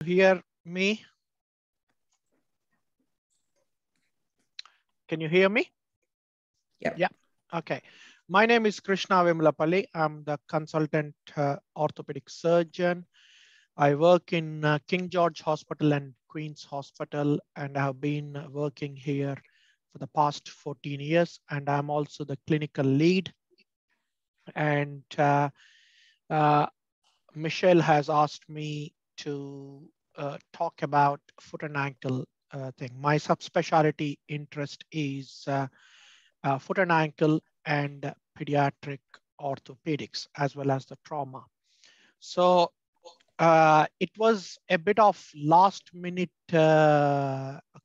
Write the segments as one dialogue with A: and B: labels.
A: Hear me? Can you hear me?
B: Yep.
A: Yeah. Okay. My name is Krishna Vimlapalli. I'm the consultant orthopedic surgeon. I work in King George Hospital and Queen's Hospital, and I have been working here for the past 14 years. And I'm also the clinical lead. And Michelle has asked me to talk about foot and ankle thing. My subspecialty interest is foot and ankle and pediatric orthopedics, as well as the trauma. So it was a bit of last minute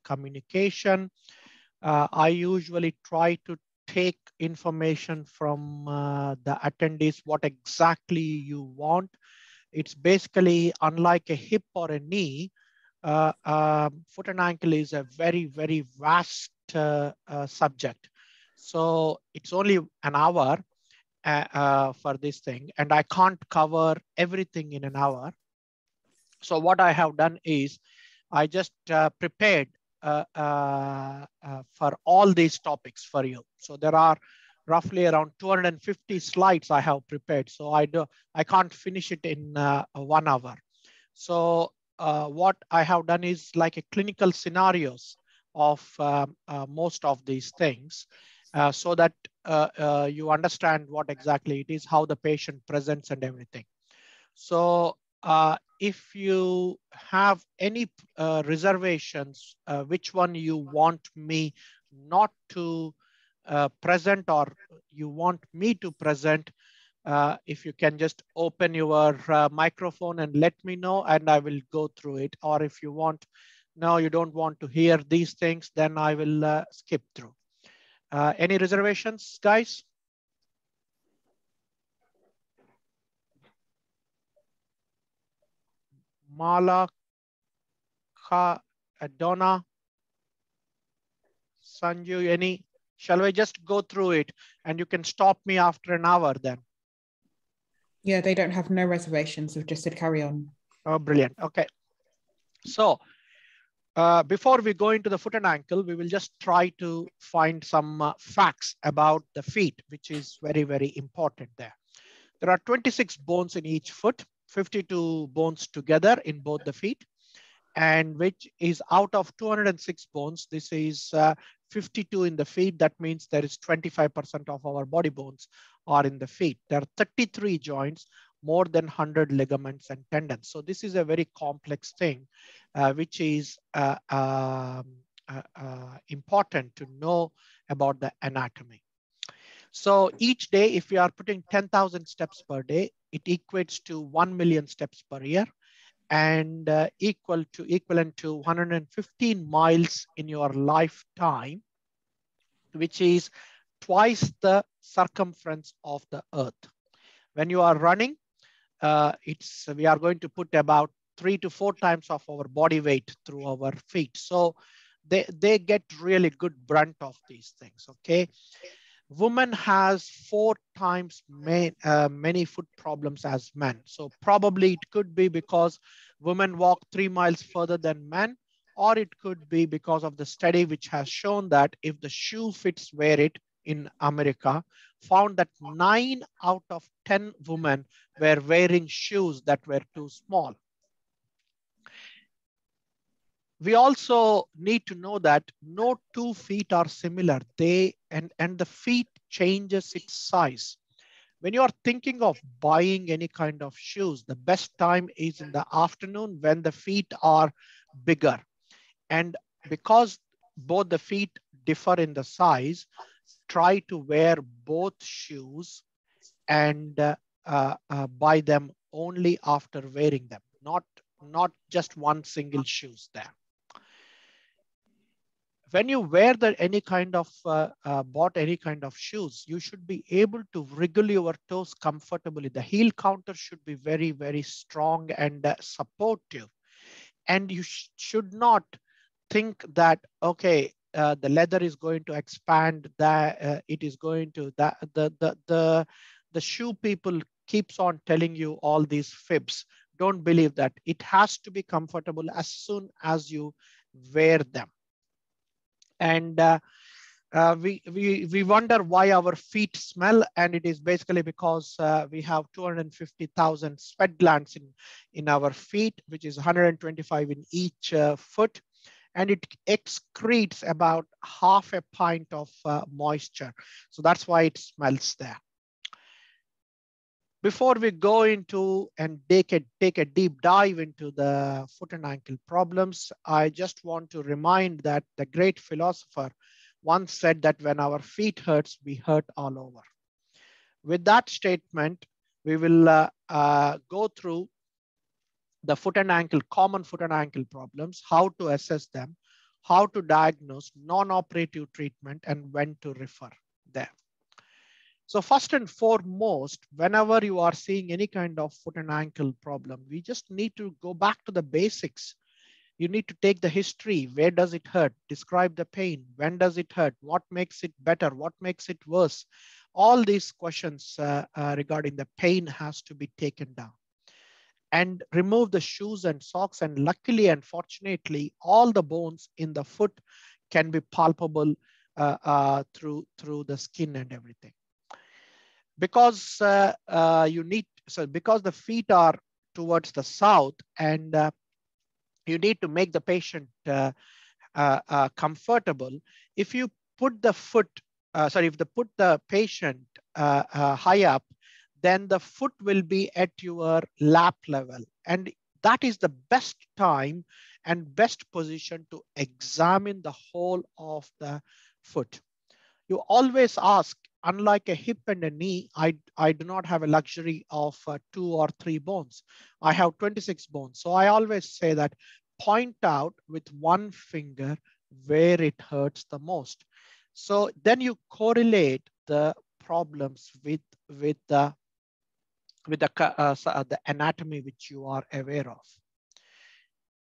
A: communication. I usually try to take information from the attendees, what exactly you want. It's basically unlike a hip or a knee. Foot and ankle is a very, very vast subject. So it's only an hour for this thing, and I can't cover everything in an hour. So what I have done is I just prepared for all these topics for you. So there are roughly around 250 slides I have prepared. So I can't finish it in 1 hour. So what I have done is like a clinical scenarios of most of these things so that you understand what exactly it is, how the patient presents and everything. So if you have any reservations, which one you want me not to present or you want me to present, if you can just open your microphone and let me know, and I will go through it. Or if you want, no, you don't want to hear these things, then I will skip through. Any reservations, guys? Mala, Donna, Sanju, any? Shall we just go through it and you can stop me after an hour then?
B: Yeah, they don't have no reservations. They've just said carry on.
A: Oh, brilliant. Okay. So before we go into the foot and ankle, we will just try to find some facts about the feet, which is very, very important there. There are 26 bones in each foot, 52 bones together in both the feet, and which is out of 206 bones. This is 52 in the feet. That means there is 25% of our body bones are in the feet. There are 33 joints, more than 100 ligaments and tendons. So this is a very complex thing, which is important to know about the anatomy. So each day, if we are putting 10,000 steps per day, it equates to 1 million steps per year, and equivalent to 115 miles in your lifetime, which is twice the circumference of the earth. When you are running, we are going to put about 3 to 4 times of our body weight through our feet. So they get really good brunt of these things, okay? Women has 4 times many foot problems as men. So probably it could be because women walk 3 miles further than men, or it could be because of the study which has shown that if the shoe fits, wear it in America, found that 9 out of 10 women were wearing shoes that were too small. We also need to know that no 2 feet are similar. And the feet changes its size. When you are thinking of buying any kind of shoes, the best time is in the afternoon when the feet are bigger. And because both the feet differ in the size, try to wear both shoes and buy them only after wearing them, not just one single shoes there. When you wear any kind of bought any kind of shoes, you should be able to wriggle your toes comfortably. The heel counter should be very, very strong and supportive. And you should not think that, okay, the leather is going to expand, that it is going to, the shoe people keeps on telling you all these fibs. Don't believe that. It has to be comfortable as soon as you wear them. And we wonder why our feet smell, and it is basically because we have 250,000 sweat glands in our feet, which is 125 in each foot, and it excretes about half a pint of moisture. So that's why it smells there. Before we go into and take a deep dive into the foot and ankle problems, I just want to remind that the great philosopher once said that when our feet hurts, we hurt all over. With that statement, we will go through the common foot and ankle problems, how to assess them, how to diagnose, non-operative treatment, and when to refer there. So first and foremost, whenever you are seeing any kind of foot and ankle problem, we just need to go back to the basics. You need to take the history. Where does it hurt? Describe the pain. When does it hurt? What makes it better? What makes it worse? All these questions regarding the pain has to be taken down. And remove the shoes and socks. And luckily and fortunately, all the bones in the foot can be palpable through the skin and everything. Because because the feet are towards the south, and you need to make the patient comfortable. If you put the put the patient high up, then the foot will be at your lap level, and that is the best time and best position to examine the whole of the foot. You always ask. Unlike a hip and a knee, I do not have a luxury of 2 or 3 bones. I have 26 bones. So I always say that point out with one finger where it hurts the most. So then you correlate the problems with the anatomy which you are aware of.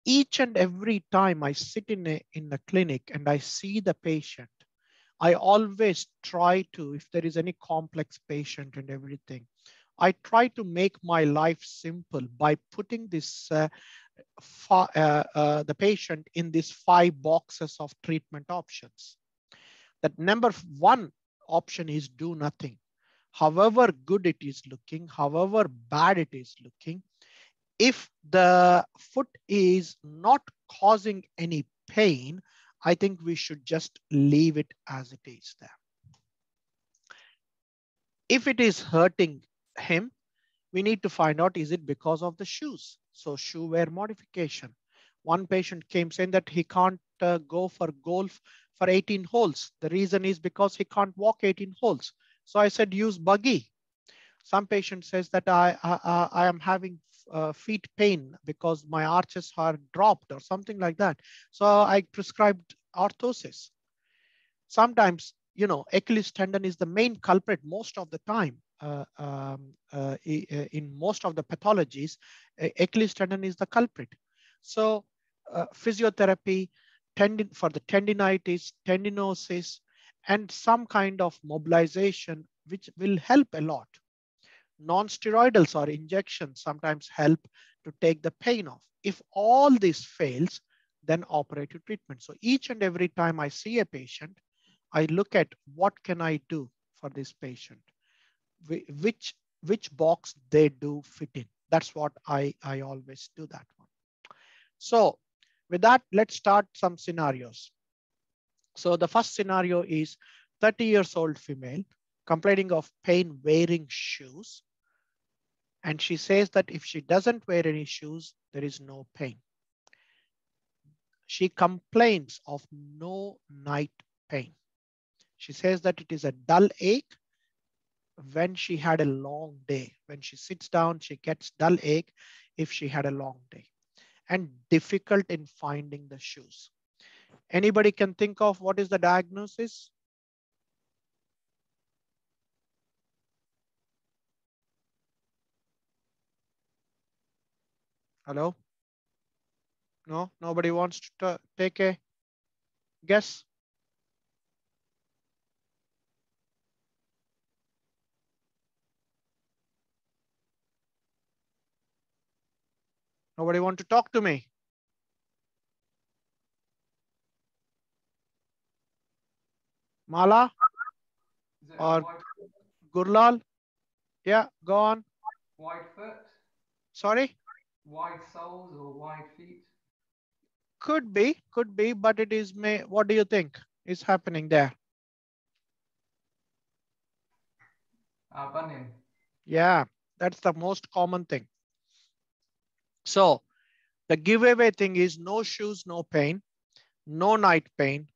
A: Each and every time I sit in a clinic and I see the patient, I always try to, if there is any complex patient and everything, I try to make my life simple by putting this the patient in these 5 boxes of treatment options. That number 1 option is do nothing. However good it is looking, however bad it is looking, if the foot is not causing any pain, I think we should just leave it as it is there. If it is hurting him, we need to find out, is it because of the shoes? So shoe wear modification. One patient came saying that he can't go for golf for 18 holes. The reason is because he can't walk 18 holes. So I said, use buggy. Some patient says that I am having feet pain because my arches are dropped or something like that. So I prescribed orthosis. Sometimes, Achilles tendon is the main culprit most of the time. In most of the pathologies, Achilles tendon is the culprit. So physiotherapy, for the tendinitis, tendinosis, and some kind of mobilization, which will help a lot. Non-steroidals or injections sometimes help to take the pain off. If all this fails, then operative treatment. So each and every time I see a patient, I look at what can I do for this patient, which box they do fit in. That's what I always do that one. So with that, let's start some scenarios. So the first scenario is 30 years old female complaining of pain wearing shoes. And she says that if she doesn't wear any shoes, there is no pain. She complains of no night pain. She says that it is a dull ache when she had a long day. When she sits down, she gets dull ache if she had a long day, and difficult in finding the shoes. Anybody can think of what is the diagnosis? Hello? No, nobody wants to take a guess? Nobody want to talk to me? Mala or Gurlal? Yeah, go on.
C: Wide foot?
A: Sorry?
C: Wide soles or wide feet?
A: Could be, but it is may. What do you think is happening there?
C: Bunion.
A: Yeah, that's the most common thing. So the giveaway thing is no shoes, no pain, no night pain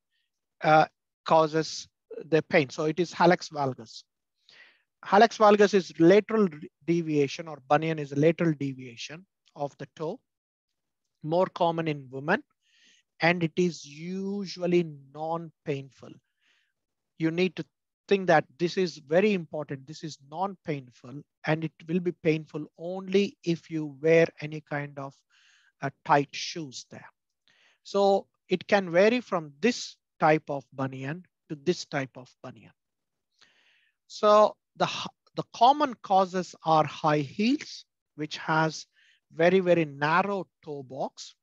A: causes the pain. So it is hallux valgus. Hallux valgus is lateral deviation, or bunion is a lateral deviation of the toe, more common in women, and it is usually non-painful. You need to think that this is very important. This is non-painful, and it will be painful only if you wear any kind of tight shoes there. So it can vary from this type of bunion to this type of bunion. So the common causes are high heels, which has very, very narrow toe box.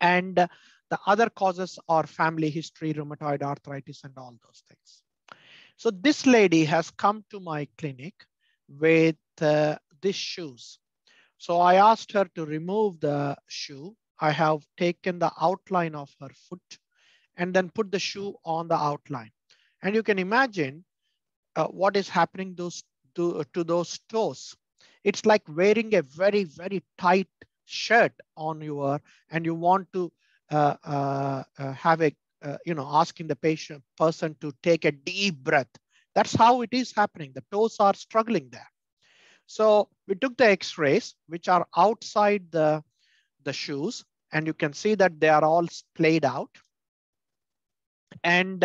A: And the other causes are family history, rheumatoid arthritis, and all those things. So this lady has come to my clinic with these shoes. So I asked her to remove the shoe. I have taken the outline of her foot and then put the shoe on the outline. And you can imagine what is happening to those toes. It's like wearing a very, very tight shirt on your, and you want to have a, asking the person to take a deep breath. That's how it is happening. The toes are struggling there. So we took the x-rays, which are outside the shoes, and you can see that they are all splayed out. And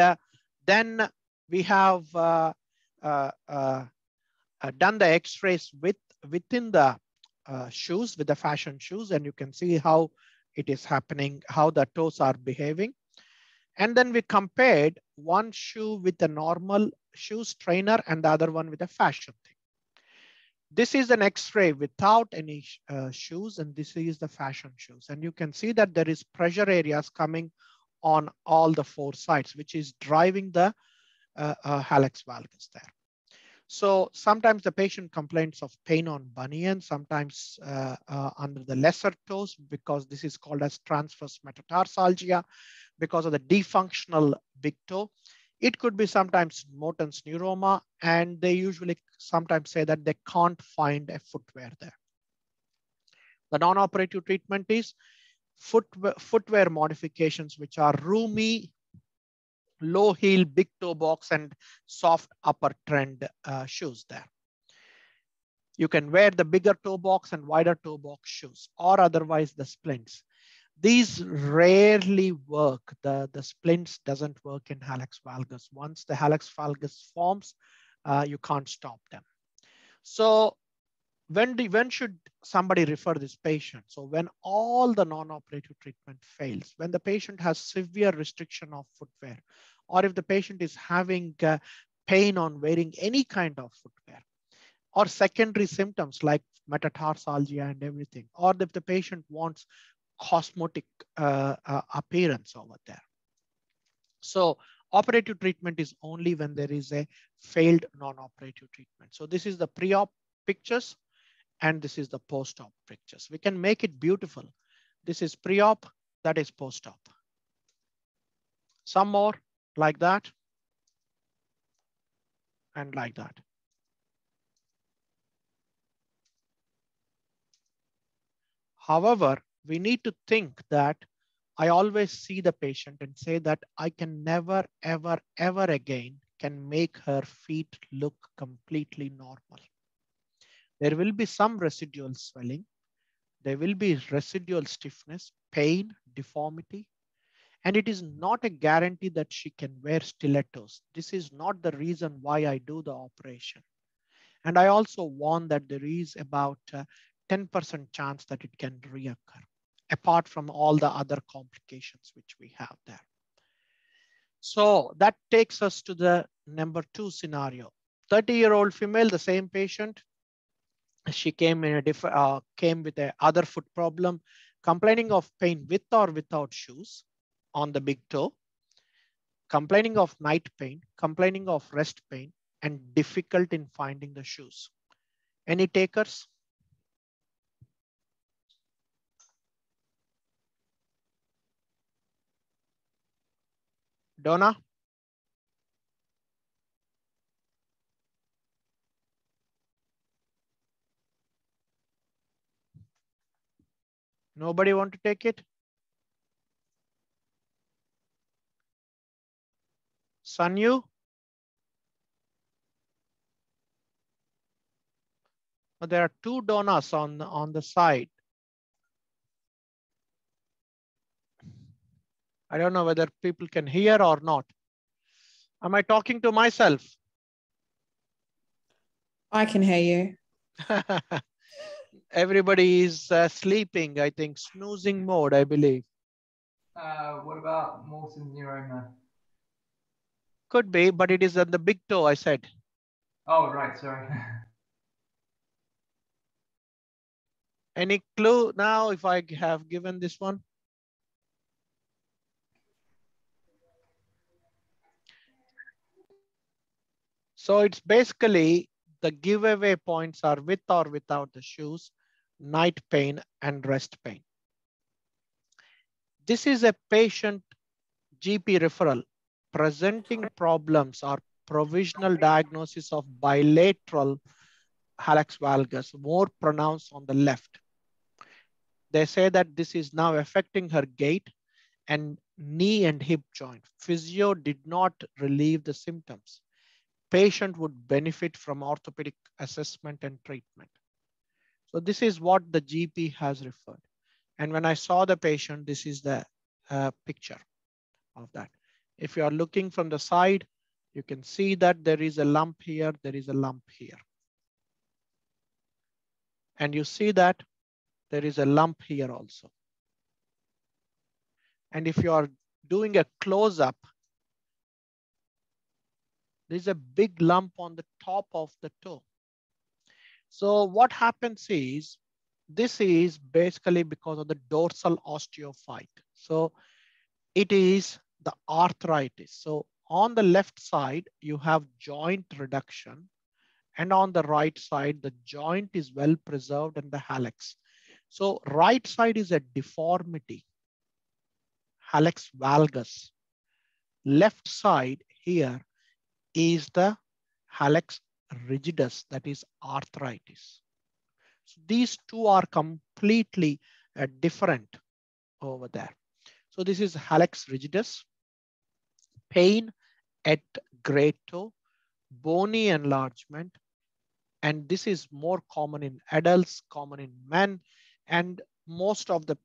A: then we have done the x-rays within the shoes, with the fashion shoes, and you can see how it is happening, how the toes are behaving. And then we compared one shoe with a normal shoes trainer and the other one with a fashion thing. This is an x-ray without any shoes, and this is the fashion shoes. And you can see that there is pressure areas coming on all the four sides, which is driving the hallux valgus there. So sometimes the patient complains of pain on bunion, sometimes under the lesser toes, because this is called as transverse metatarsalgia, because of the dysfunctional big toe. It could be sometimes Morton's neuroma, and they usually sometimes say that they can't find a footwear there. The non-operative treatment is footwear modifications, which are roomy, low heel, big toe box, and soft upper trend shoes there. You can wear the bigger toe box and wider toe box shoes, or otherwise the splints. These rarely work. The splints doesn't work in hallux valgus. Once the hallux valgus forms, you can't stop them. So when should somebody refer this patient? So when all the non-operative treatment fails, when the patient has severe restriction of footwear, or if the patient is having pain on wearing any kind of footwear, or secondary symptoms like metatarsalgia and everything, or if the patient wants cosmetic appearance over there. So operative treatment is only when there is a failed non-operative treatment. So this is the pre-op pictures, and this is the post-op pictures. We can make it beautiful. This is pre-op, that is post-op. Some more like that, and like that. However, we need to think that I always see the patient and say that I can never, ever, ever again can make her feet look completely normal. There will be some residual swelling. There will be residual stiffness, pain, deformity, and it is not a guarantee that she can wear stilettos. This is not the reason why I do the operation. And I also warn that there is about 10% chance that it can reoccur, apart from all the other complications which we have there. So that takes us to the number 2 scenario. 30-year-old female, the same patient, She came in a came with a other foot problem, complaining of pain with or without shoes on the big toe, complaining of night pain, complaining of rest pain, and difficult in finding the shoes. Any takers? Donna? Nobody want to take it? Sanyu? But there are two Donnas on the side. I don't know whether people can hear or not. Am I talking to myself?
B: I can hear you.
A: Everybody is sleeping, I think, snoozing mode, I believe.
C: What about Morton's neuroma?
A: Could be, but it is on the big toe, I said.
C: Oh, right, sorry.
A: Any clue now if I have given this one? So it's basically the giveaway points are with or without the shoes, night pain, and rest pain. This is a patient GP referral presenting problems or provisional diagnosis of bilateral hallux valgus, more pronounced on the left. They say that this is now affecting her gait and knee and hip joint. Physio did not relieve the symptoms. Patient would benefit from orthopedic assessment and treatment. So this is what the GP has referred. And when I saw the patient, this is the picture of that. If you are looking from the side, you can see that there is a lump here, there is a lump here. And you see that there is a lump here also. And if you are doing a close-up, there's a big lump on the top of the toe. So what happens is, this is basically because of the dorsal osteophyte. So it is the arthritis. So on the left side, you have joint reduction. And on the right side, the joint is well preserved in the hallux. So right side is a deformity, hallux valgus. Left side here is the hallux rigidus, that is arthritis. So these two are completely different over there. So this is hallux rigidus, pain at great toe, bony enlargement, and this is more common in adults, common in men, and most of the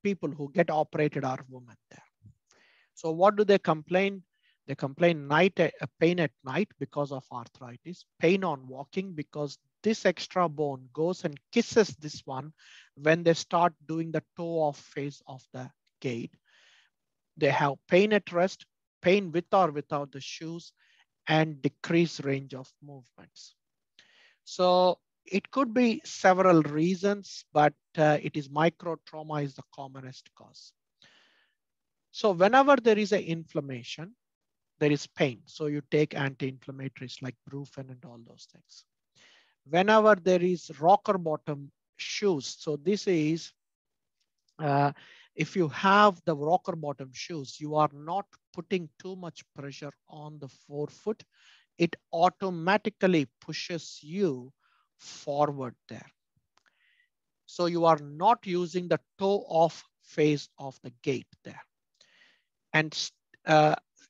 A: people who get operated are women there. So what do they complain? They complain pain at night because of arthritis, pain on walking because this extra bone goes and kisses this one when they start doing the toe off phase of the gait. They have pain at rest, pain with or without the shoes, and decreased range of movements. So it could be several reasons, but it is micro trauma is the commonest cause. So whenever there is an inflammation, there is pain. So you take anti-inflammatories like Brufen and all those things. Whenever there is rocker bottom shoes, so this is, if you have the rocker bottom shoes, you are not putting too much pressure on the forefoot. It automatically pushes you forward there. So you are not using the toe off phase of the gait there. And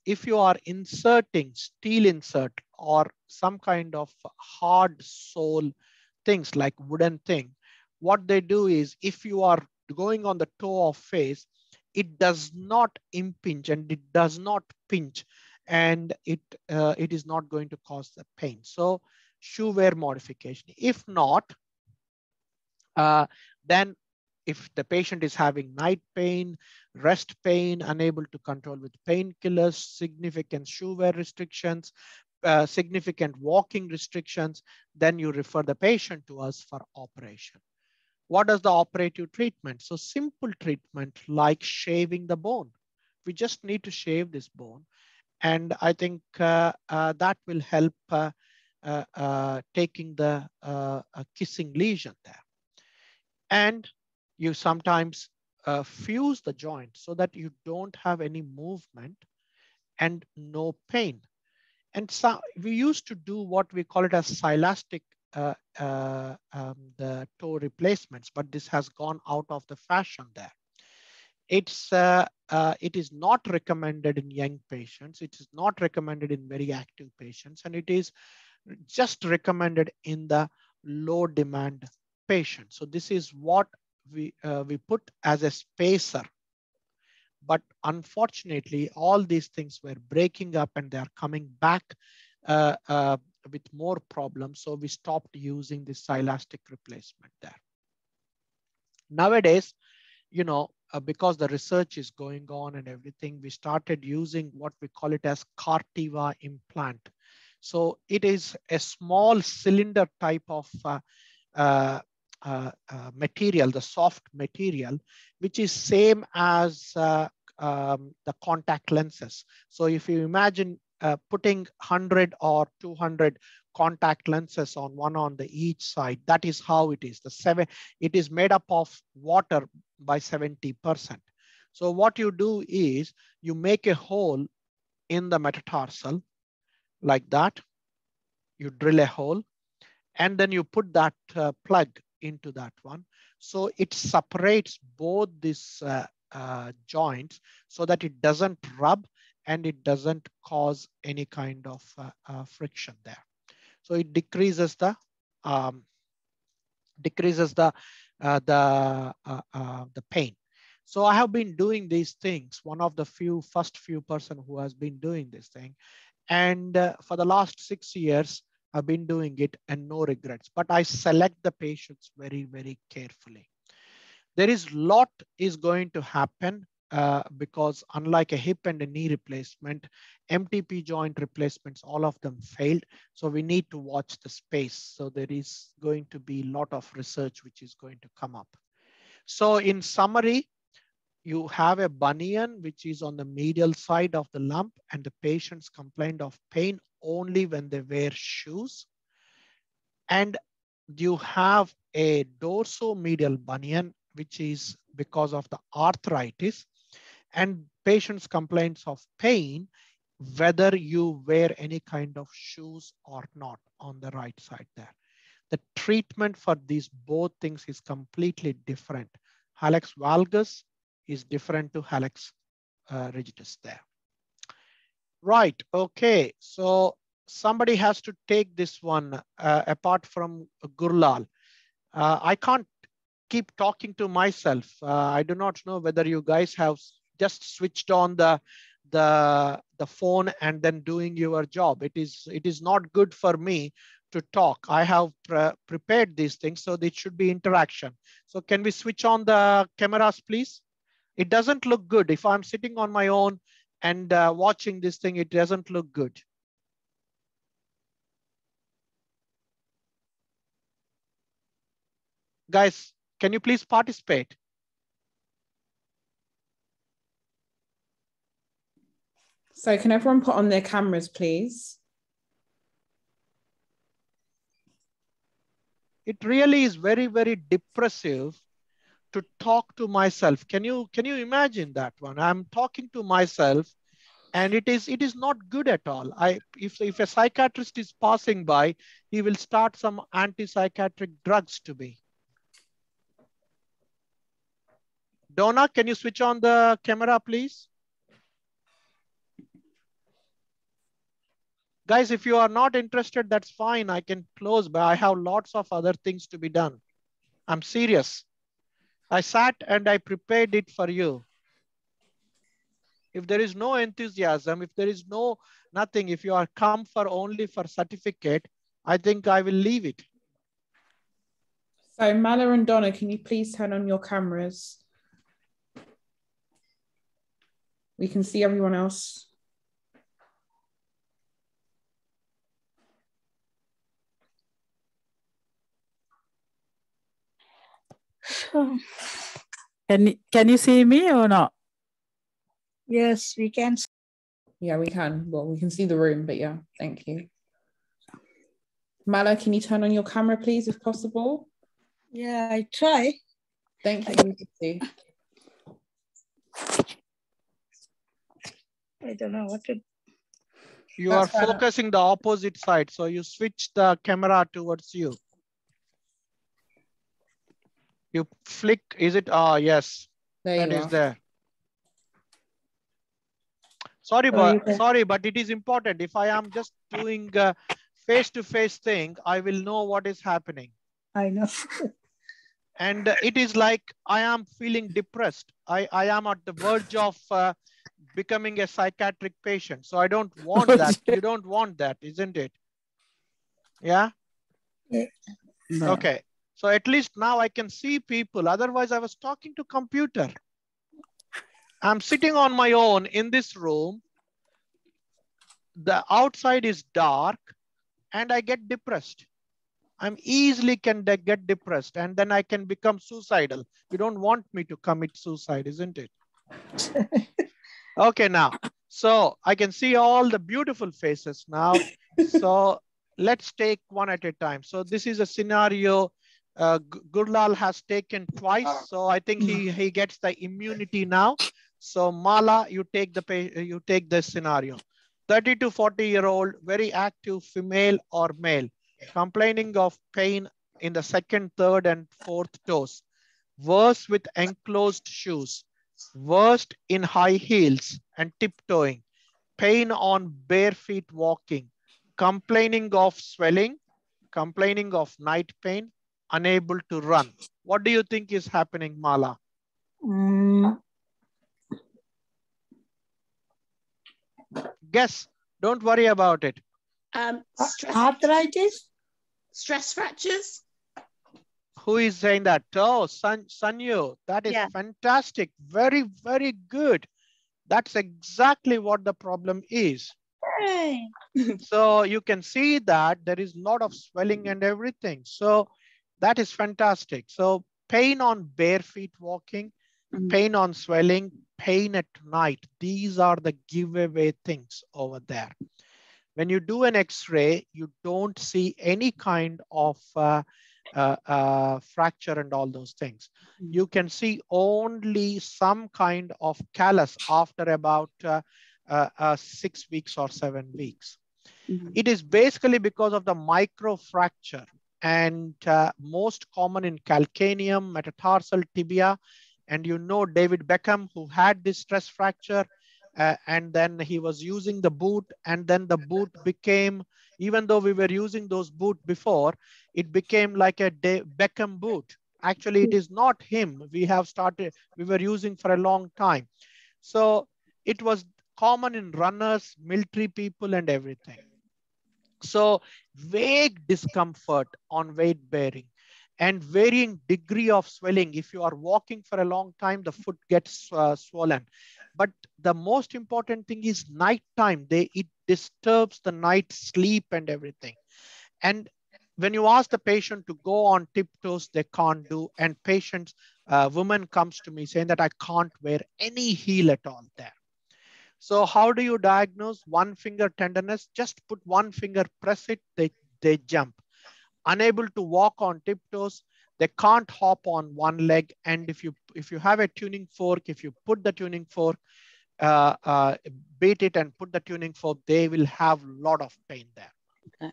A: if you are inserting steel insert or some kind of hard sole things like wooden thing, what they do is if you are going on the toe off phase, it does not impinge and it does not pinch, and it is not going to cause the pain. So shoe wear modification. If not, then if the patient is having night pain, rest pain, unable to control with painkillers, significant shoe wear restrictions, significant walking restrictions, then you refer the patient to us for operation. What is the operative treatment? So simple treatment like shaving the bone. We just need to shave this bone. And I think that will help taking the kissing lesion there. And you sometimes fuse the joint so that you don't have any movement and no pain. And so we used to do what we call it as silastic the toe replacements, but this has gone out of the fashion there. It is not recommended in young patients. It is not recommended in very active patients, and it is just recommended in the low demand patients. So this is what we put as a spacer. But unfortunately, all these things were breaking up and they are coming back with more problems. So we stopped using this silastic replacement there. Nowadays, you know, because the research is going on and everything, we started using what we call it as Cartiva implant. So it is a small cylinder type of material, the soft material, which is same as the contact lenses. So if you imagine putting 100 or 200 contact lenses on one on the each side, that is how it is. It is made up of water by 70%. So what you do is you make a hole in the metatarsal like that. You drill a hole and then you put that plug into that one. So it separates both these joints so that it doesn't rub and it doesn't cause any kind of friction there. So it decreases the pain. So I have been doing these things. One of the first few person who has been doing this thing, and for the last 6 years, I've been doing it and no regrets. But I select the patients very, very carefully. There is lot is going to happen because unlike a hip and a knee replacement, MTP joint replacements, all of them failed. So we need to watch the space. So there is going to be a lot of research which is going to come up. So in summary, you have a bunion which is on the medial side of the lump and the patients complained of pain only when they wear shoes. And you have a dorsomedial bunion, which is because of the arthritis, and patients complaints of pain whether you wear any kind of shoes or not on the right side there. The treatment for these both things is completely different. Hallux valgus is different to hallux rigidus there. Right, okay, so somebody has to take this one apart from Gurlal. I can't keep talking to myself. I do not know whether you guys have just switched on the phone and then doing your job. It is not good for me to talk. I have prepared these things, so it should be interaction. So can we switch on the cameras, please? It doesn't look good. If I'm sitting on my own and watching this thing, it doesn't look good. Guys, can you please participate?
B: So can everyone put on their cameras, please?
A: It really is very, very depressive to talk to myself. Can you imagine that one? I'm talking to myself and it is not good at all. If a psychiatrist is passing by, he will start some antipsychotic drugs to me. Donna, can you switch on the camera, please? Guys, if you are not interested, that's fine. I can close, but I have lots of other things to be done. I'm serious. I sat and I prepared it for you. If there is no enthusiasm, if there is nothing, if you are come for only for certificate, I think I will leave it.
B: So Mala and Donna, can you please turn on your cameras? We can see everyone else.
D: Can you see me or not?
E: Yes, we can.
B: Yeah, we can. Well, we can see the room, but yeah, thank you. Mala, can you turn on your camera, please, if possible?
E: Yeah, I try.
B: Thank you.
E: I don't know what to.
A: You are focusing the opposite side. So you switch the camera towards you. You flick, is it? Ah, yes,
B: There
A: that
B: you
A: is
B: are.
A: there. Sorry, but it is important. If I am just doing a face-to-face thing, I will know what is happening.
E: I know.
A: And it is like I am feeling depressed. I am at the verge of becoming a psychiatric patient. So I don't want that. You don't want that, isn't it? Yeah?
D: No.
A: Okay. So at least now I can see people. Otherwise, I was talking to computer. I'm sitting on my own in this room. The outside is dark and I get depressed. I'm easily can get depressed and then I can become suicidal. You don't want me to commit suicide, isn't it? Okay, now, so I can see all the beautiful faces now. So let's take one at a time. So this is a scenario Gurlal has taken twice. So I think he gets the immunity now. So Mala, you take the scenario. 30 to 40-year-old, very active female or male, complaining of pain in the second, third, and fourth toes. Worse with enclosed shoes. Worst in high heels and tiptoeing. Pain on bare feet walking. Complaining of swelling. Complaining of night pain. Unable to run. What do you think is happening, Mala? Guess. Don't worry about it.
E: Arthritis?
F: Stress fractures?
A: Who is saying that? Oh, Sanyu, that is fantastic. Very, very good. That's exactly what the problem is.
E: Hey.
A: So you can see that there is a lot of swelling and everything. So that is fantastic. So pain on bare feet walking, pain on swelling, pain at night. These are the giveaway things over there. When you do an X-ray, you don't see any kind of fracture and all those things. You can see only some kind of callus after about 6 weeks or 7 weeks. It is basically because of the microfracture and most common in calcaneum, metatarsal tibia. And you know David Beckham, who had this stress fracture, and then he was using the boot, and then the boot became, even though we were using those boot before, it became like a Beckham boot. Actually, it is not him. We were using for a long time. So it was common in runners, military people, and everything. So vague discomfort on weight bearing and varying degree of swelling. If you are walking for a long time, the foot gets swollen. But the most important thing is nighttime. It disturbs the night sleep and everything. And when you ask the patient to go on tiptoes, they can't do. And patients, woman comes to me saying that I can't wear any heel at all there. So how do you diagnose? One finger tenderness? Just put one finger, press it, they jump. Unable to walk on tiptoes, they can't hop on one leg. And if you have a tuning fork, if you put the tuning fork, beat it and put the tuning fork, they will have a lot of pain there. Okay.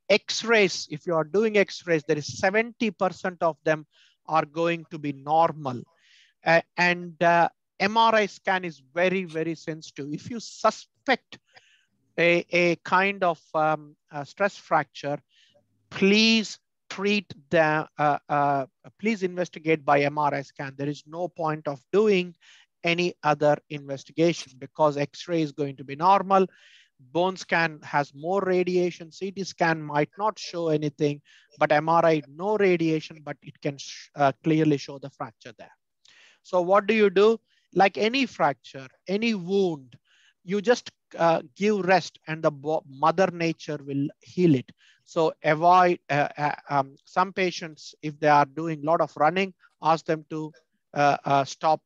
A: X-rays, if you are doing X-rays, there is 70% of them are going to be normal. MRI scan is very, very sensitive. If you suspect a kind of stress fracture, please treat them, please investigate by MRI scan. There is no point of doing any other investigation because X-ray is going to be normal. Bone scan has more radiation. CT scan might not show anything, but MRI, no radiation, but it can clearly show the fracture there. So what do? Like any fracture, any wound, you just give rest and the mother nature will heal it. So avoid some patients, if they are doing a lot of running, ask them to stop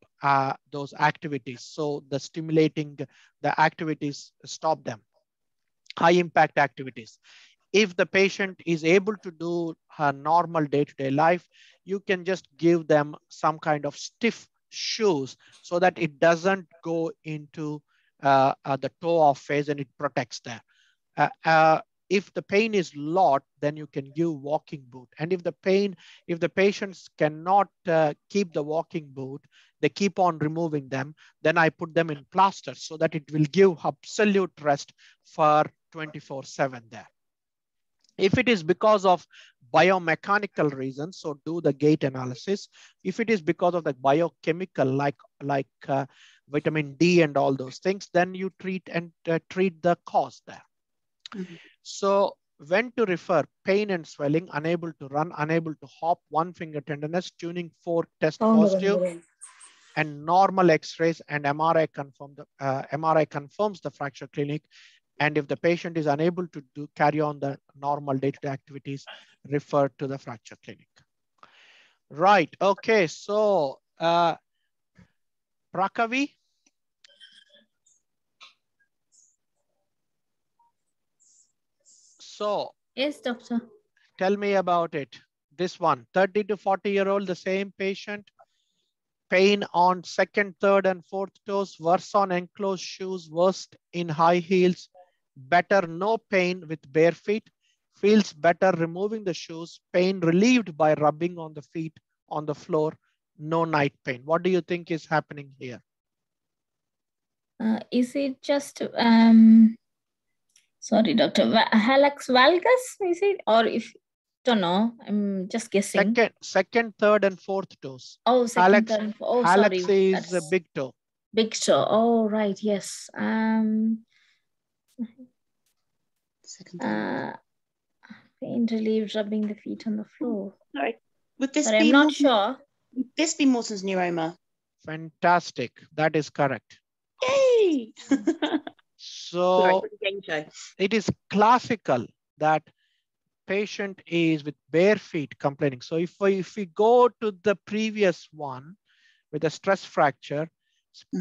A: those activities. So the stimulating the activities, stop them. High impact activities. If the patient is able to do her normal day-to-day life, you can just give them some kind of stiff shoes so that it doesn't go into the toe-off phase and it protects there. If the pain is lot, then you can give walking boot. And if the patients cannot keep the walking boot, they keep on removing them, then I put them in plasters so that it will give absolute rest for 24/7 there. If it is because of biomechanical reasons, so do the gait analysis. If it is because of the biochemical, like vitamin D and all those things, then you treat the cause there.
F: Mhm.
A: So when to refer: pain and swelling, unable to run, unable to hop, one finger tenderness, tuning fork test positive, and normal X-rays and MRI confirms the fracture clinic. And if the patient is unable to carry on the normal day-to-day activities, refer to the fracture clinic. Right. Okay. So Prakavi. So
G: yes, doctor.
A: Tell me about it. This one, 30 to 40-year-old, the same patient, pain on second, third, and fourth toes, worse on enclosed shoes, worst in high heels, better no pain with bare feet, feels better removing the shoes, pain relieved by rubbing on the feet on the floor, no night pain. What do you think is happening here?
G: Is it just sorry, doctor, hallux valgus? Is it, or if don't know? I'm just guessing.
A: Second, third, and fourth toes.
G: Oh, second, third, and fourth. Oh,
A: hallux
G: sorry.
A: is a big toe.
G: Big toe. Oh, right. Yes. Pain relieved rubbing the feet on the floor.
F: Sorry. Would this
G: Sorry,
F: be
G: I'm not
F: Morton's,
G: sure.
F: Would this be Morton's neuroma?
A: Fantastic. That is correct.
F: Yay!
A: So it is classical that patient is with bare feet complaining. So if we go to the previous one with a stress fracture,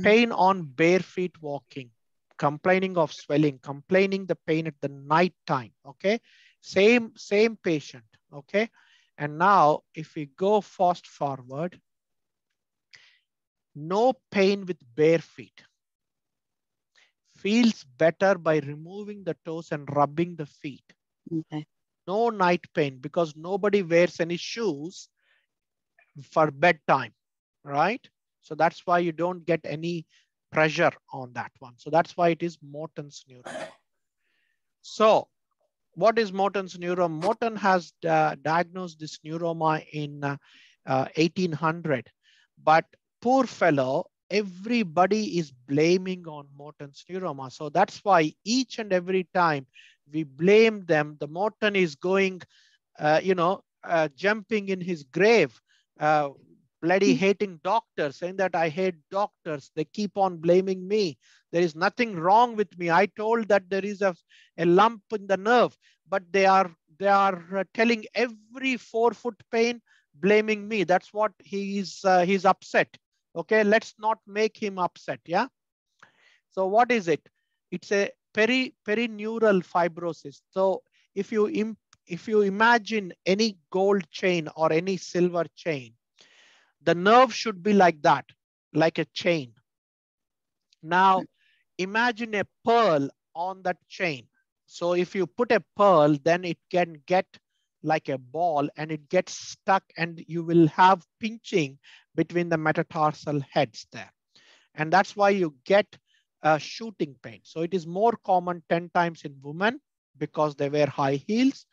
A: pain on bare feet walking, complaining of swelling, complaining the pain at the night time. Okay, same patient. Okay, and now if we go fast forward, no pain with bare feet, feels better by removing the toes and rubbing the feet.
F: Okay.
A: No night pain because nobody wears any shoes for bedtime, right? So that's why you don't get any pressure on that one. So that's why it is Morton's neuroma. So what is Morton's neuroma? Morton has diagnosed this neuroma in 1800, but poor fellow, everybody is blaming on Morton's neuroma. So that's why each and every time we blame them, the Morton is going, jumping in his grave, bloody hating doctors, saying that I hate doctors. They keep on blaming me. There is nothing wrong with me. I told that there is a lump in the nerve, but they are telling every 4-foot pain, blaming me. That's what he's upset. Okay, let's not make him upset. Yeah. So what is it? It's a perineural fibrosis. So if you imagine any gold chain or any silver chain, the nerve should be like that, like a chain. Now imagine a pearl on that chain. So if you put a pearl, then it can get like a ball and it gets stuck and you will have pinching between the metatarsal heads there. And that's why you get shooting pain. So it is more common 10 times in women because they wear high heels.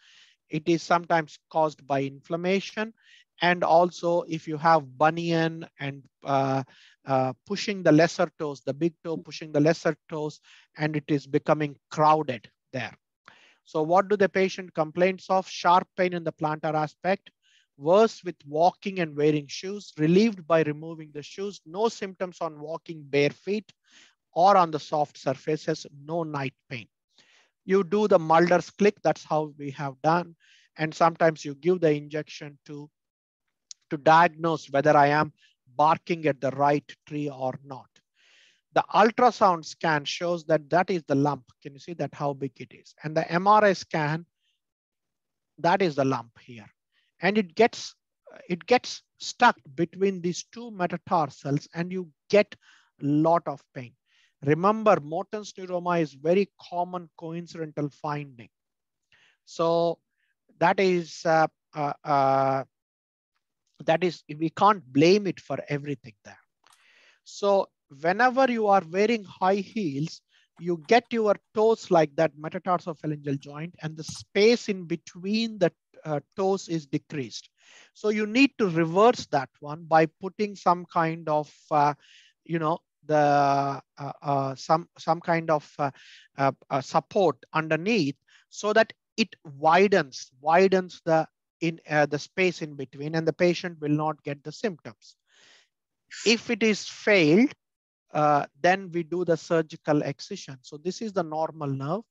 A: It is sometimes caused by inflammation. And also if you have bunion and pushing the lesser toes, the big toe pushing the lesser toes, and it is becoming crowded there. So what do the patient complains of? Sharp pain in the plantar aspect, worse with walking and wearing shoes, relieved by removing the shoes, no symptoms on walking bare feet or on the soft surfaces, no night pain. You do the Mulder's click, that's how we have done. And sometimes you give the injection to diagnose whether I am barking at the right tree or not. The ultrasound scan shows that that is the lump. Can you see that how big it is? And the MRI scan, that is the lump here. And it gets stuck between these two metatarsals and you get a lot of pain. Remember, Morton's neuroma is very common coincidental finding. So that is, we can't blame it for everything there. So whenever you are wearing high heels, you get your toes like that metatarsophalangeal joint and the space in between the toes is decreased. So you need to reverse that one by putting some kind of, some kind of support underneath so that it widens the space in between and the patient will not get the symptoms. If it is failed, then we do the surgical excision. So this is the normal nerve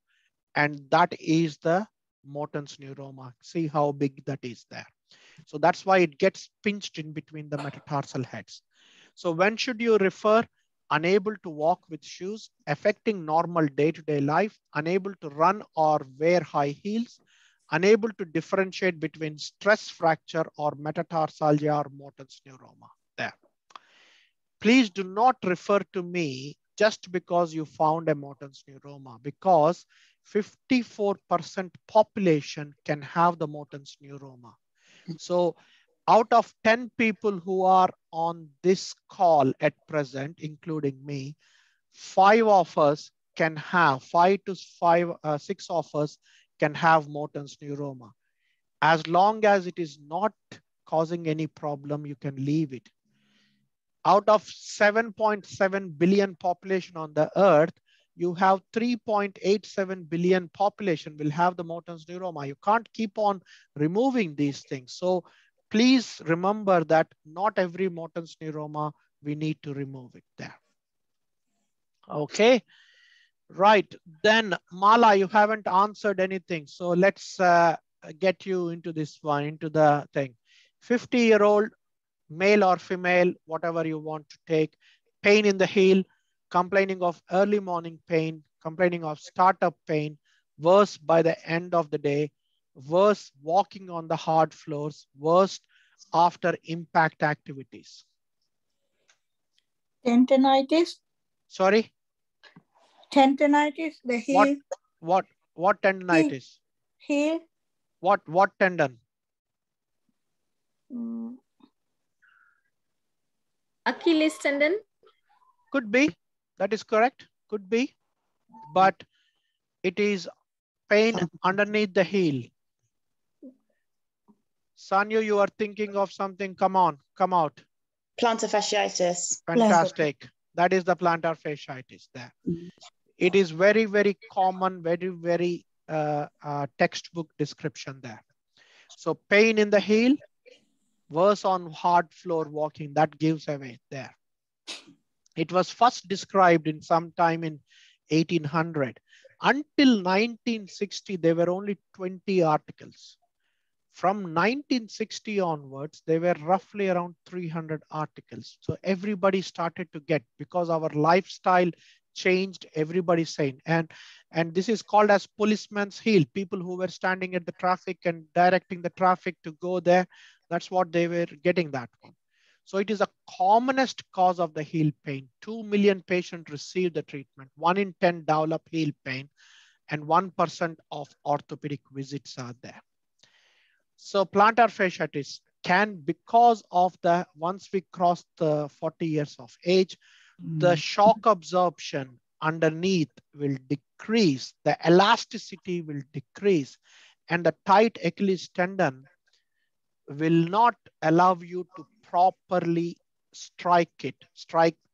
A: and that is the Morton's neuroma. See how big that is there. So that's why it gets pinched in between the metatarsal heads. So when should you refer? Unable to walk with shoes, affecting normal day-to-day life, unable to run or wear high heels, unable to differentiate between stress fracture or metatarsalgia or Morton's neuroma. There. Please do not refer to me just because you found a Morton's neuroma, because 54% population can have the Morton's neuroma. So out of 10 people who are on this call at present, including me, 5 of us can have, 6 of us can have Morton's neuroma. As long as it is not causing any problem, you can leave it. Out of 7.7 billion population on the earth, you have 3.87 billion population will have the Morton's neuroma. You can't keep on removing these things. So please remember that not every Morton's neuroma, we need to remove it there. Okay, right. Then Mala, you haven't answered anything. So let's get you into this one, into the thing. 50-year-old, male or female, whatever you want to take, pain in the heel, complaining of early morning pain, complaining of startup pain, worse by the end of the day, worse walking on the hard floors, worst after impact activities.
E: Tendinitis.
A: Sorry?
E: Tendinitis, the heel.
A: What tendinitis?
E: Heel.
A: What tendon?
G: Achilles tendon?
A: Could be. That is correct. Could be. But it is pain underneath the heel. Sanyu, you are thinking of something. Come on, come out.
F: Plantar fasciitis.
A: Fantastic. That is the plantar fasciitis there. It is very, very common, very, very textbook description there. So pain in the heel, worse on hard floor walking, that gives away there. It was first described in some time in 1800. Until 1960, there were only 20 articles. From 1960 onwards, there were roughly around 300 articles. So everybody started to get, because our lifestyle changed, everybody's saying. And this is called as policeman's heel. People who were standing at the traffic and directing the traffic to go there, that's what they were getting that one. So it is a commonest cause of the heel pain. 2 million patients receive the treatment. 1 in 10 develop heel pain and 1% of orthopedic visits are there. So plantar fasciitis can, because of the, once we cross the 40 years of age, the shock absorption underneath will decrease, the elasticity will decrease, and the tight Achilles tendon will not allow you to properly strike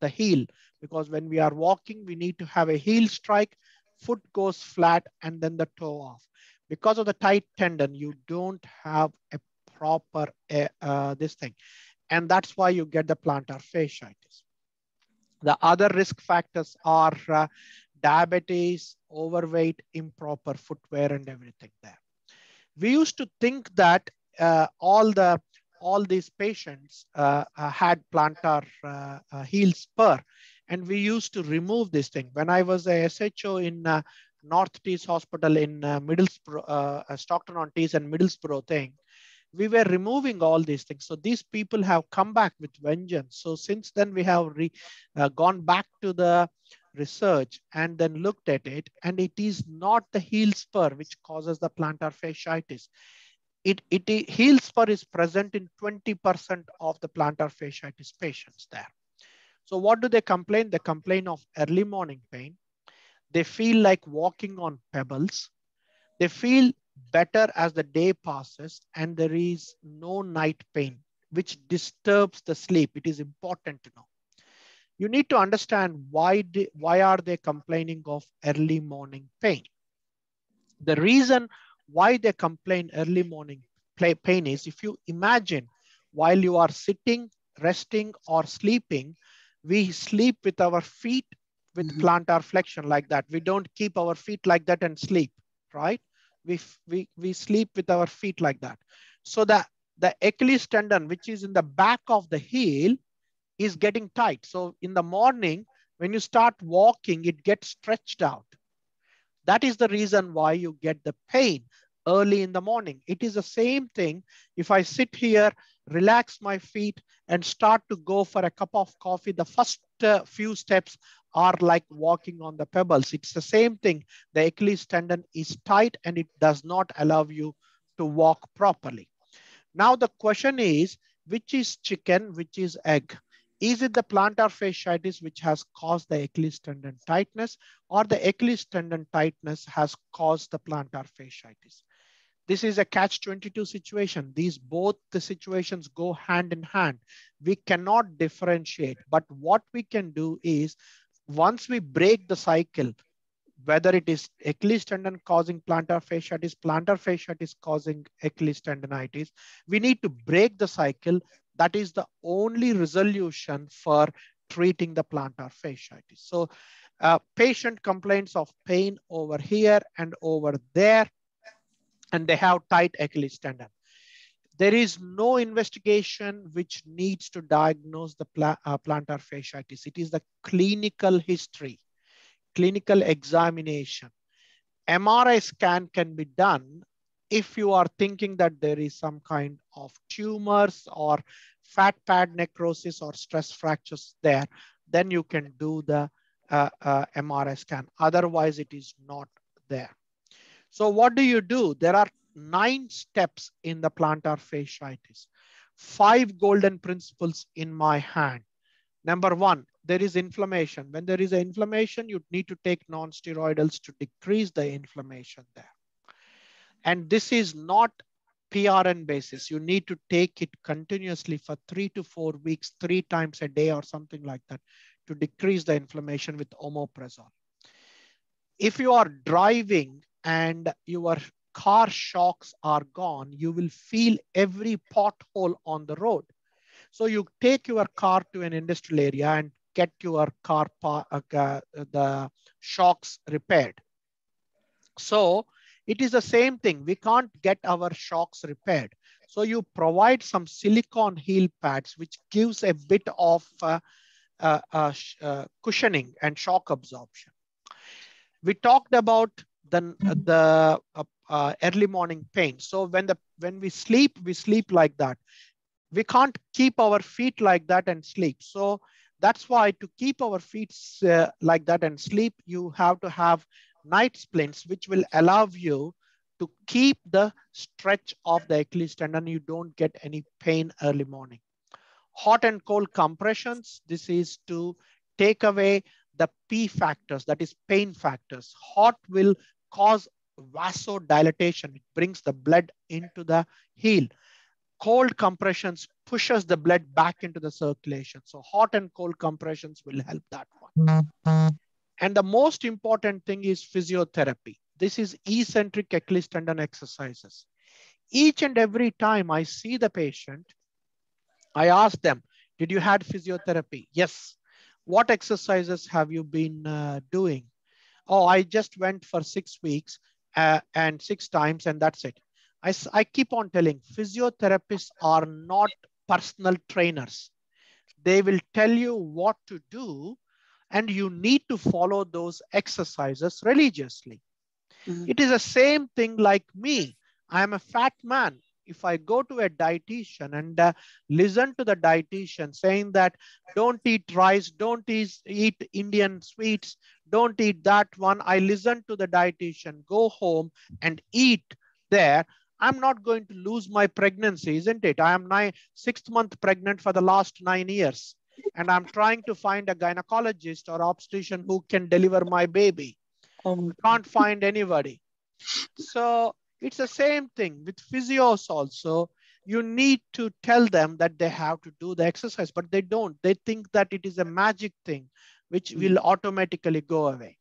A: the heel, because when we are walking, we need to have a heel strike, foot goes flat, and then the toe off. Because of the tight tendon, you don't have a proper this thing. And that's why you get the plantar fasciitis. The other risk factors are diabetes, overweight, improper footwear, and everything there. We used to think that all the all these patients had plantar heel spur, and we used to remove this thing. When I was a SHO in North Tees Hospital in Middlesbrough, Stockton-on-Tees and Middlesbrough thing, we were removing all these things. So these people have come back with vengeance. So since then we have gone back to the research and then looked at it, and it is not the heel spur which causes the plantar fasciitis. Heel spur is present in 20% of the plantar fasciitis patients there. So what do they complain? They complain of early morning pain. They feel like walking on pebbles. They feel better as the day passes, and there is no night pain, which disturbs the sleep. It is important to know. You need to understand why are they complaining of early morning pain. The reason why they complain early morning pain is, if you imagine while you are sitting, resting, or sleeping, we sleep with our feet with plantar flexion like that. We don't keep our feet like that and sleep, right? We sleep with our feet like that. So the Achilles tendon, which is in the back of the heel, is getting tight. So in the morning, when you start walking, it gets stretched out. That is the reason why you get the pain early in the morning. It is the same thing. If I sit here, relax my feet, and start to go for a cup of coffee, the first few steps are like walking on the pebbles. It's the same thing. The Achilles tendon is tight and it does not allow you to walk properly. Now the question is, which is chicken, which is egg? Is it the plantar fasciitis which has caused the Achilles tendon tightness, or the Achilles tendon tightness has caused the plantar fasciitis? This is a catch-22 situation. These both the situations go hand in hand. We cannot differentiate, but what we can do is, once we break the cycle, whether it is Achilles tendon causing plantar fasciitis causing Achilles tendonitis, we need to break the cycle. That is the only resolution for treating the plantar fasciitis. So patient complains of pain over here and over there, and they have tight Achilles tendon. There is no investigation which needs to diagnose the plantar fasciitis. It is the clinical history, clinical examination. MRI scan can be done if you are thinking that there is some kind of tumors or fat pad necrosis or stress fractures there, then you can do the MRI scan. Otherwise, it is not there. So what do? There are 9 steps in the plantar fasciitis. 5 golden principles in my hand. Number 1, there is inflammation. When there is an inflammation, you need to take non-steroidals to decrease the inflammation there. And this is not PRN basis. You need to take it continuously for 3 to 4 weeks, 3 times a day or something like that, to decrease the inflammation with omeprazole. If you are driving and your car shocks are gone, you will feel every pothole on the road. So you take your car to an industrial area and get your car, the shocks repaired. So it is the same thing. We can't get our shocks repaired. So you provide some silicone heel pads, which gives a bit of cushioning and shock absorption. We talked about the early morning pain. So when we sleep like that. We can't keep our feet like that and sleep. So that's why to keep our feet like that and sleep, you have to have night splints, which will allow you to keep the stretch of the Achilles tendon. You don't get any pain early morning. Hot and cold compressions. This is to take away the P factors, that is pain factors. Hot will cause vasodilatation. It brings the blood into the heel. Cold compressions pushes the blood back into the circulation. So hot and cold compressions will help that one. And the most important thing is physiotherapy. This is eccentric Achilles tendon exercises. Each and every time I see the patient, I ask them, did you had physiotherapy? Yes. What exercises have you been doing? Oh, I just went for 6 weeks and 6 times and that's it. I keep on telling, physiotherapists are not personal trainers. They will tell you what to do, and you need to follow those exercises religiously. It is the same thing like me. I am a fat man. If I go to a dietitian and listen to the dietitian saying that don't eat rice, don't eat Indian sweets, don't eat that one, I listen to the dietitian, go home and eat there, I'm not going to lose my pregnancy, isn't it? I am 6th month pregnant for the last 9 years, and I'm trying to find a gynecologist or obstetrician who can deliver my baby. Can't find anybody. So it's the same thing with physios also. You need to tell them that they have to do the exercise, but they don't. They think that it is a magic thing which will automatically go away.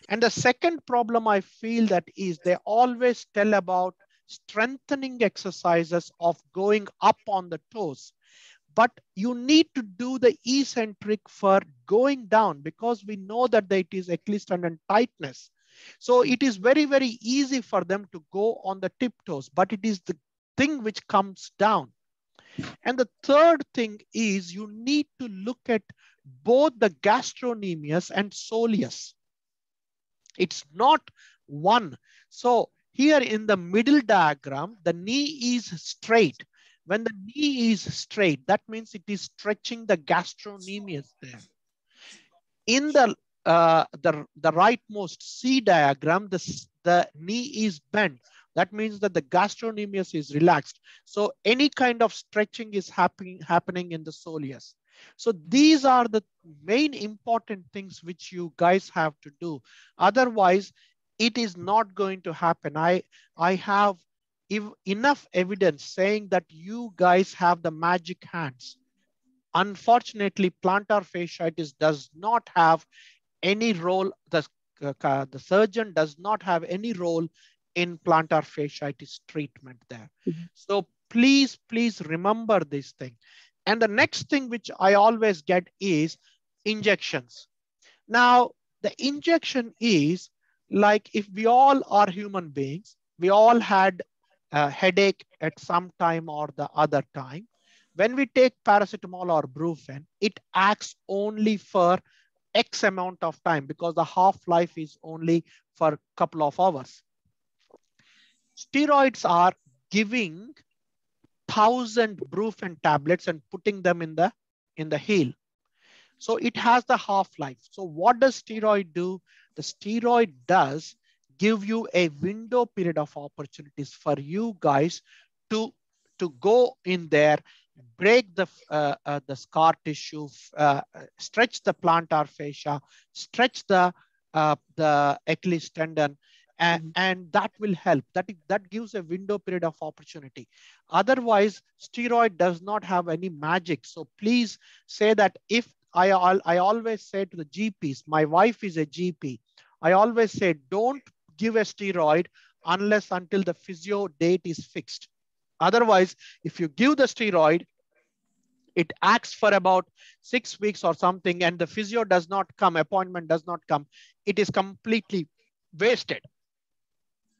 A: And the second problem I feel that is they always tell about strengthening exercises of going up on the toes. But you need to do the eccentric for going down, because we know that it is Achilles tendon tightness. So it is very, very easy for them to go on the tiptoes, but it is the thing which comes down. And the third thing is you need to look at both the gastrocnemius and soleus. It's not one. So here in the middle diagram, the knee is straight. When the knee is straight, that means it is stretching the gastrocnemius there. In the rightmost C diagram, the knee is bent. That means that the gastrocnemius is relaxed. So any kind of stretching is happening in the soleus. So these are the main important things which you guys have to do. Otherwise, it is not going to happen. I have enough evidence saying that you guys have the magic hands. Unfortunately, plantar fasciitis does not have any role. The surgeon does not have any role in plantar fasciitis treatment there. So please, please remember this thing. And the next thing which I always get is injections. Now, the injection is like, if we all are human beings, we all had a headache at some time or the other time. When we take paracetamol or brufen, it acts only for X amount of time because the half-life is only for a couple of hours. Steroids are giving 1,000 brufen tablets and putting them in the heel. So it has the half-life. So what does steroid do? The steroid does give you a window period of opportunities for you guys to go in there, break the scar tissue, stretch the plantar fascia, stretch the Achilles tendon, and that will help. That gives a window period of opportunity. Otherwise, steroid does not have any magic. So please say that if I always say to the GPs, my wife is a GP, I always say, don't give a steroid until the physio date is fixed. Otherwise, if you give the steroid, it acts for about 6 weeks or something, and the physio does not come, appointment does not come, it is completely wasted.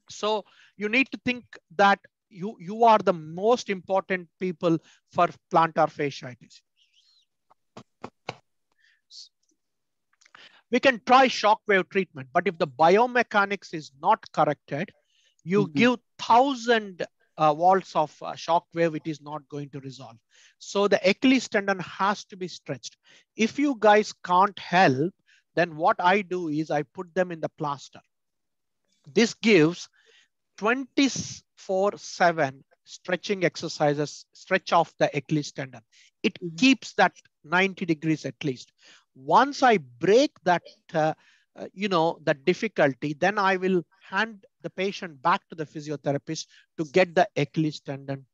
A: So you need to think that you are the most important people for plantar fasciitis. We can try shockwave treatment, but if the biomechanics is not corrected, you give 1,000 volts of shockwave, it is not going to resolve. So the Achilles tendon has to be stretched. If you guys can't help, then what I do is I put them in the plaster. This gives 24/7 stretching exercises, stretch off the Achilles tendon. It keeps that 90 degrees at least. Once I break that, that difficulty, then I will hand the patient back to the physiotherapist to get the Achilles tendon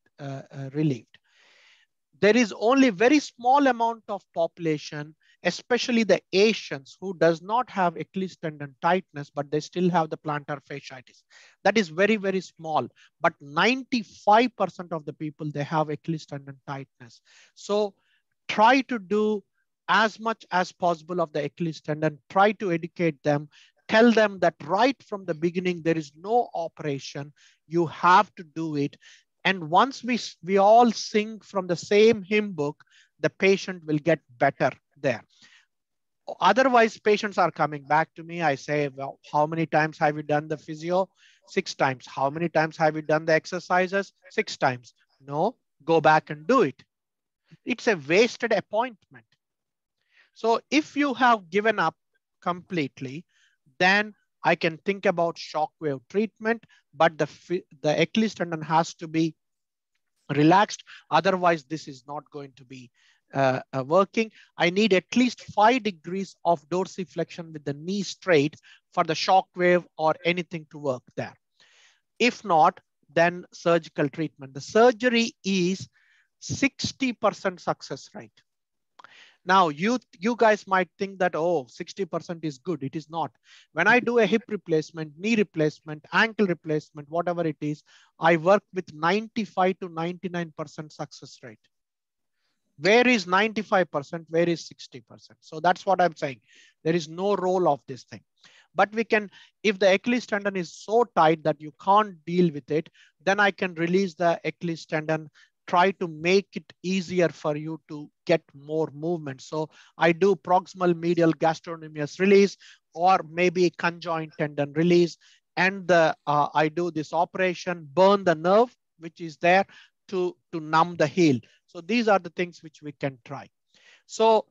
A: relieved. There is only very small amount of population, especially the Asians, who does not have Achilles tendon tightness, but they still have the plantar fasciitis. That is very, very small, but 95% of the people, they have Achilles tendon tightness. So try to do as much as possible of the Achilles tendon, try to educate them, tell them that right from the beginning, there is no operation. You have to do it. And once we all sing from the same hymn book, the patient will get better there. Otherwise, patients are coming back to me. I say, well, how many times have you done the physio? 6 times. How many times have you done the exercises? 6 times. No, go back and do it. It's a wasted appointment. So if you have given up completely, then I can think about shockwave treatment, but the Achilles tendon has to be relaxed. Otherwise, this is not going to be working. I need at least 5 degrees of dorsiflexion with the knee straight for the shock wave or anything to work there. If not, then surgical treatment. The surgery is 60% success rate. Now, you guys might think that, oh, 60% is good. It is not. When I do a hip replacement, knee replacement, ankle replacement, whatever it is, I work with 95 to 99% success rate. Where is 95%? Where is 60%? So that's what I'm saying. There is no role of this thing. But we can, if the Achilles tendon is so tight that you can't deal with it, then I can release the Achilles tendon, try to make it easier for you to get more movement. So I do proximal medial gastrocnemius release, or maybe conjoint tendon release. And I do this operation, burn the nerve, which is there to numb the heel. So these are the things which we can try. So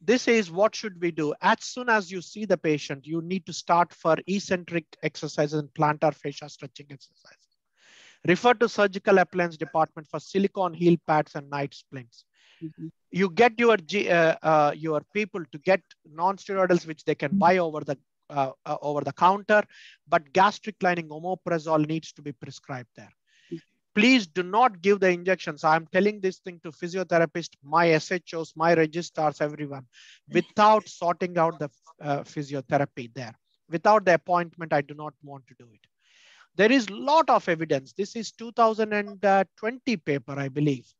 A: this is what should we do? As soon as you see the patient, you need to start for eccentric exercises and plantar fascia stretching exercises. Refer to surgical appliance department for silicone heel pads and night splints. You get your people to get non-steroidals, which they can buy over the counter, but gastric lining omeprazole needs to be prescribed there. Please do not give the injections. I'm telling this thing to physiotherapists, my SHOs, my registrars, everyone, without sorting out the physiotherapy there. Without the appointment, I do not want to do it. There is a lot of evidence. This is 2020 paper, I believe.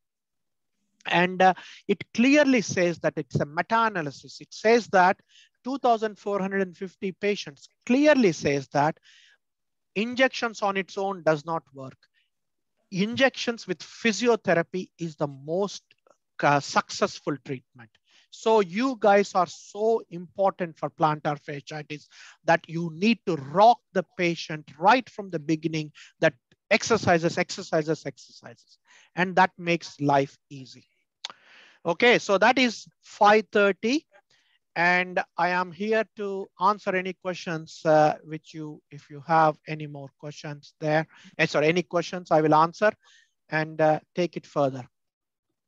A: And it clearly says that it's a meta-analysis. It says that 2,450 patients clearly says that injections on its own does not work. Injections with physiotherapy is the most successful treatment. So you guys are so important for plantar fasciitis that you need to rock the patient right from the beginning, that exercises. And that makes life easy. Okay, so that is 5:30. And I am here to answer any questions if you have any more questions there. Sorry, any questions I will answer and take it further.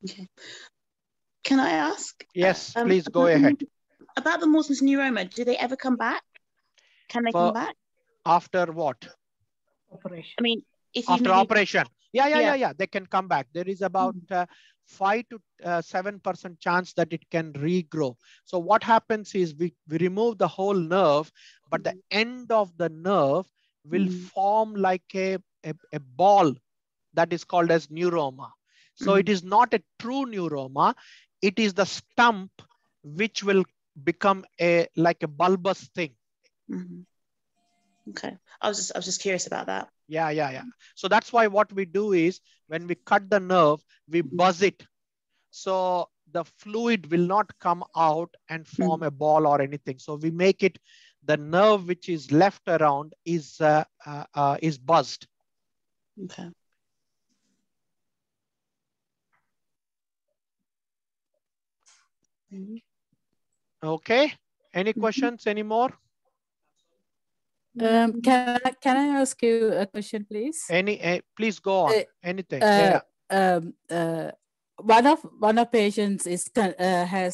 F: Okay. Can I ask?
A: Yes, please go ahead.
F: About the Morton's neuroma, do they ever come back? Can they come back?
A: After what?
E: Operation.
F: I mean, if you
A: after operation. Yeah, they can come back. There is about 5 to 7% chance that it can regrow. So what happens is we remove the whole nerve, but the end of the nerve will form like a ball that is called as neuroma. So it is not a true neuroma. It is the stump which will become like a bulbous thing.
F: Okay, I was just curious about that.
A: Yeah. So that's why what we do is when we cut the nerve, we buzz it. So the fluid will not come out and form a ball or anything. So we make it, the nerve which is left around is buzzed.
F: Okay.
A: Okay. Any questions anymore?
D: Can I ask you a question, please?
A: Please go on. Anything.
D: One of patients has